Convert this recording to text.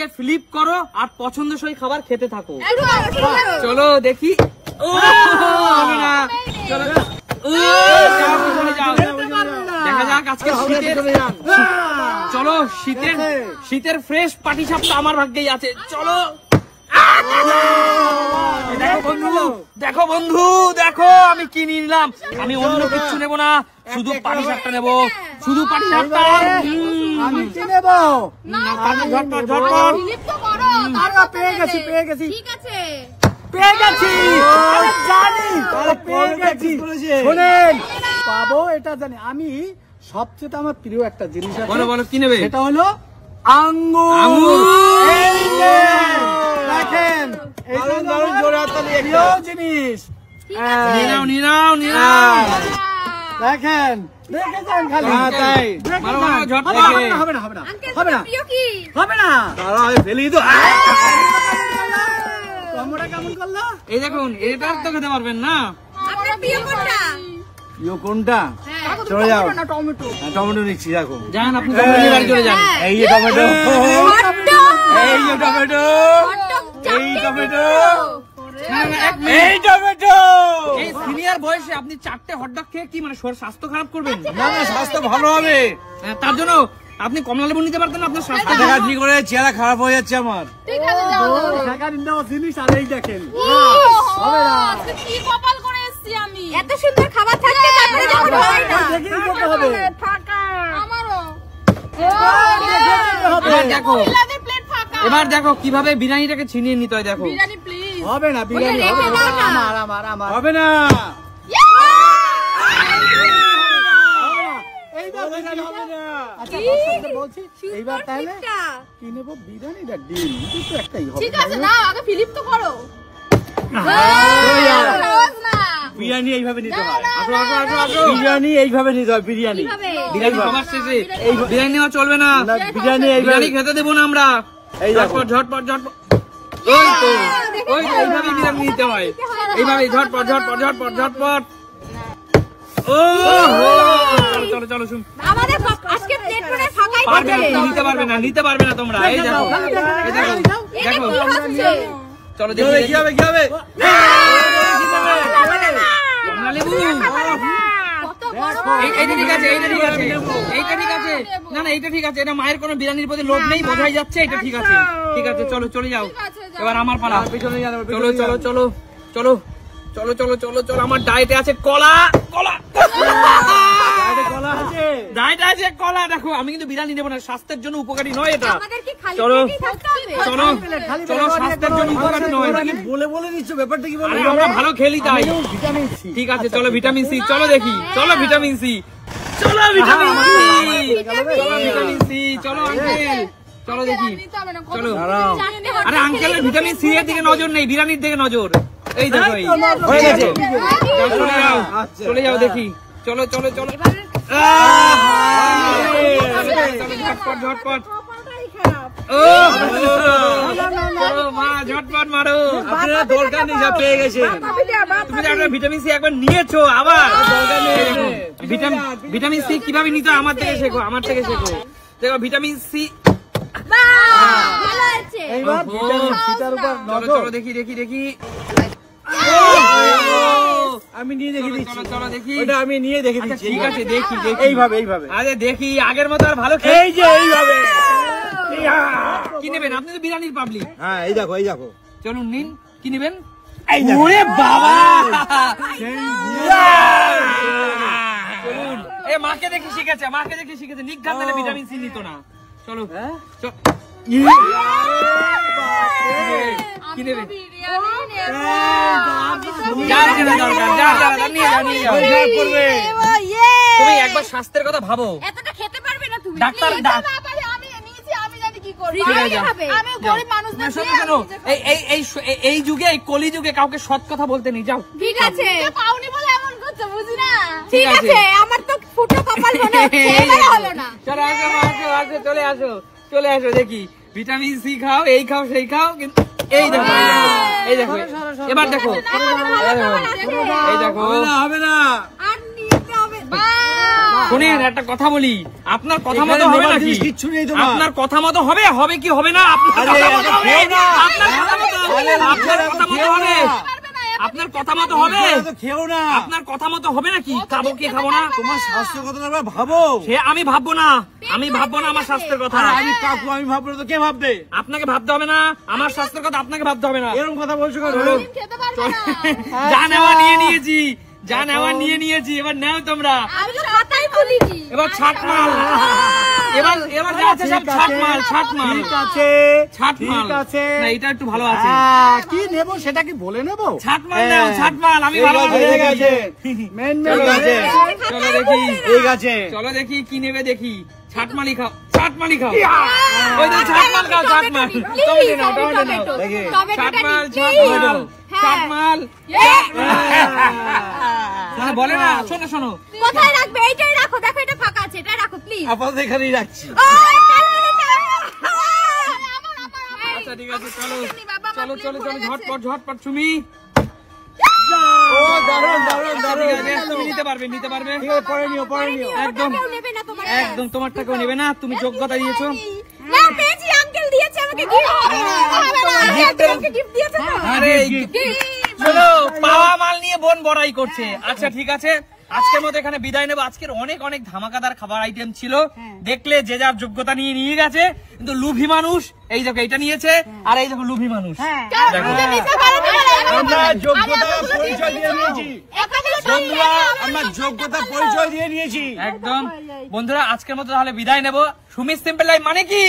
আজকে ফ্লিপ করো আর পছন্দসই খাবার খেতে থাকো। চলো দেখি। হবে না, চলো দেখা যাক আজকে চলো শীতের ফ্রেশ পাটিসাপটা আমার ভাগ্যেই আছে। চলো দেখো বন্ধু দেখো আমি কি নিলাম। আমি অন্য কিছু নেবো না, শুধু পাটিসাপটা নেবো, শুধু পাটিসাপটা। আমি কি নেবো? পেয়ে গেছি শোনেন পাবো, এটা জানি আমি। সবচেয়ে আমার প্রিয় একটা জিনিস আছে। বলো বলো কি নেবে? এটা হলো আঙ্গুর। দেখেন প্রিয় জিনিস। দেখেন দেখেছেন খালি হবে না ফেলি তো। কেমন করলো? এই দেখুন, এটা তো খেতে পারবেন না। কোনটা? চলে যাও, টমেটো নিচ্ছি। দেখো যান আপনি বাড়ি চলে যান। এই যে টমেটো, এই যে টমেটো, এই টমেটো, এই টমেটো। এই সিনিয়র বয়সে আপনি 4টে হটডগ খেয়ে কি মানে স্বাস্থ্য খারাপ করবেন? না না, স্বাস্থ্য ভালো হবে। তার জন্য আপনি কমলা লেবু নিতে পারতেন, আপনার স্বাস্থ্য দেখা কি করে চেহারা খারাপ হয়ে যাচ্ছে আমার। জিনিস আর এই দেখেন কি কপাল করে এসেছি আমি। এত সুন্দর খাবার থাকতে তারপরে যখন হয় না দেখো এবার দেখো কিভাবে বিরিয়ানিটাকে ছিনিয়ে নিতে হয়। দেখো হবে না, বিরিয়ানি হবে না। এইবার তাহলে কি নেবো? বিরিয়ানিটা ডিম তো একটাই হবে। ঠিক আছে না, আগে ফিলিপ তো করো। বিরিয়ানি এইভাবে নিতে হয়। বিরিয়ানি এইভাবে নিতে হয়। বিরিয়ানি খাবার শেষে বিরিয়ানি নেওয়া চলবে না। বিরিয়ানি বিরিয়ানি খেতে দেবো না আমরা। ঝটপট ঝটপট ঝটপট। ওই তো এইভাবে বিরিয়ানি নিতে হয়, এইভাবে ঝটপট ঝটপট ঝটপট ঝটপট। ও চলো চলো শুন, নিতে পারবে না তোমরা। এই দেখো এই দেখো দেখো, চলো দেখো কি হবে কি হবে। এইটা ঠিক আছে, এইটা ঠিক আছে, এইটা ঠিক আছে। না না এইটা ঠিক আছে, এটা মায়ের কোনো বিরিয়ানির প্রতি লোভ নেই, বোঝাই যাচ্ছে। এটা ঠিক আছে, ঠিক আছে। চলো চলে যাও, এবার আমার পালা। চলো চলো চলো চলো চলো চলো চলো চলো। আমার ডায়েটে আছে কলা, কলা ডায়েটে আছে কলা। দেখো আমি কিন্তু বিরিয়ানি নেবো না, স্বাস্থ্যের জন্য উপকারী নয় এটা। চলো চলো চলো, স্বাস্থ্যের জন্য উপকারী নয়। বলে বলে নিচ্ছ ব্যাপারটা কি বলে? আমরা ভালো খেলি তাই। ঠিক আছে চলো ভিটামিন সি, চলো দেখি। চলো ভিটামিন সি, চলো ভিটামিন সি, চলো ভিটামিন সি, চলো আঙ্কেল চলো দেখি। চলো আরে আঙ্কেলের ভিটামিন সি এর দিকে নজর নেই, বিরিয়ানির দিকে নজর। এই দেখো হয়ে গেছে। চলে যাও চলে যাও দেখি। চলো চলো চলো ঝটপট ঝটপট। মা ঝটপট মারো। আপনারা দরকার নেই, যা পেয়ে গেছে। তুমি একটা ভিটামিন সি একবার নিয়েছো, আবার ভিটামিন সি কিভাবে নিতে হয় আমার থেকে শেখো, আমার থেকে শেখো। দেখো ভিটামিন সি। চলো দেখি দেখি দেখি। আমি নিয়ে দেখি দিচ্ছি। চলো দেখি, ওটা আমি নিয়ে দেখি দিচ্ছি। ঠিক আছে দেখি দেখি। এইভাবে এইভাবে। আরে দেখি আগের মতো আর ভালো। এই যে এইভাবে। কি নেবেন? আপনি তো বিরিয়ানির পাবলিক। হ্যাঁ এই দেখো এই দেখো। চলুন নিন, কি নেবেন? ওরে বাবা, চলুন। এ মাকে দেখি শিখেছে, মাকে দেখি শিখেছে। নিঘাত দিলে ভিটামিন সি নিত না। চলো কি নেবে? তুমি একবার স্বাস্থ্যের কথা ভাবো। এতটা খেতে পারবে না তুমি। ডাক্তার এই যুগে এই কলি যুগে কাউকে সৎ কথা বলতে নেই। যাও ঠিক আছে, পাওনি বলে এমন করছো বুঝি না। ঠিক আছে, আমার তো ফুটো কপাল মনে হচ্ছে, এবারে হলো না। চলো আসো আসো আসো, চলে আসো চলে আসো দেখি। ভিটামিন সি খাও, এই খাও সেই খাও, কিন্তু এই দেখো এই দেখো এবার দেখো এই দেখো হবে না আর নিতে হবে। শোনেন একটা কথা বলি, আপনার কথা মতো হবে নাকি? কিচ্ছু নেই তোমার। আপনার কথা মতো হবে, হবে কি হবে না? আপনার কথা মতো হবে, আপনার কথা মতো হবে, আপনার কথা মতো হবে, আপনার কথা মতো হবে, খেও না, আপনার কথা মতো হবে নাকি? খাবো কি খাবো না? তোমার স্বাস্থ্যের কথা না ভাবো। সে আমি ভাববো না, আমি ভাববো না আমার স্বাস্থ্যের কথা। আমি কাকু, আমি ভাববো না তো কে ভাববে? আপনাকে ভাবতে হবে না, আমার স্বাস্থ্যের কথা আপনাকে ভাবতে হবে না। এরকম কথা বলছো কেন? খেতে পারবে না। যা নেওয়া নিয়ে নিয়েছি, যা নেওয়া নিয়ে নিয়েছি, এবার নাও তোমরা। আমি তো খাতাই খুলিনি। এবার ছাট মাল, এবার এবার যাচ্ছে সব ছাট মাল, ছাট মাল, ঠিক আছে, ছাট মাল। ঠিক আছে। না এটা একটু ভালো আছে। কি নেবো সেটা কি বলে নেবো? ছাট মাল নাও, ছাট মাল। আমি ভালো ঠিক আছে, মেন মেন আছে। চলো দেখি, ঠিক আছে, চলো দেখি কি নেবে দেখি। ছাট মালই খাও, ছাট মালই খাও। ওই তো ছাট মাল খাও, ছাট মাল। টমেটো নাও, টমেটো নাও। দেখি। ছাট মাল, ছাট মাল, ছাট মাল। মানে বলে না, শোনো শোনো, কোথায় রাখবে? এইটাই রাখো, দেখো এটা ফাঁকা আছে, এটা রাখো প্লিজ। আপাতত এখানেই রাখছি। আচ্ছা ঠিক আছে, চলো চলো চলো চলো, ঝটপট ঝটপট সুমি। ও দারুণ দারুণ দারুণ। তুমি নিতে পারবে, নিতে পারবে। ঠিক আছে, পরে নিও, পরে নিও। একদম একদম তোমারটাকেও নেবে না, তুমি যোগ্যতা দিয়েছো। না পেয়েছি, আঙ্কেল দিয়েছে আমাকে গিফট। আমাকে গিফট দিয়েছে তো। আরে চলো, পাওয়া মাল নিয়ে বোন বড়াই করছে। আচ্ছা ঠিক আছে, আজকের মতো এখানে বিদায় নেবো। আজকের অনেক অনেক ধামাকাদার খাবার আইটেম ছিল, দেখলে যে যার যোগ্যতা নিয়ে নিয়ে গেছে। কিন্তু লুভি মানুষ, এই দেখো এটা নিয়েছে, আর এই দেখো লুভি মানুষ। দেখো আমরা যোগ্যতা পরিচয় দিয়ে নিয়েছি বন্ধুরা, আমরা যোগ্যতা পরিচয় দিয়ে নিয়েছি। একদম বন্ধুরা, আজকের মতো তাহলে বিদায় নেবো। সুমি সিম্পল লাইফ মানে কি?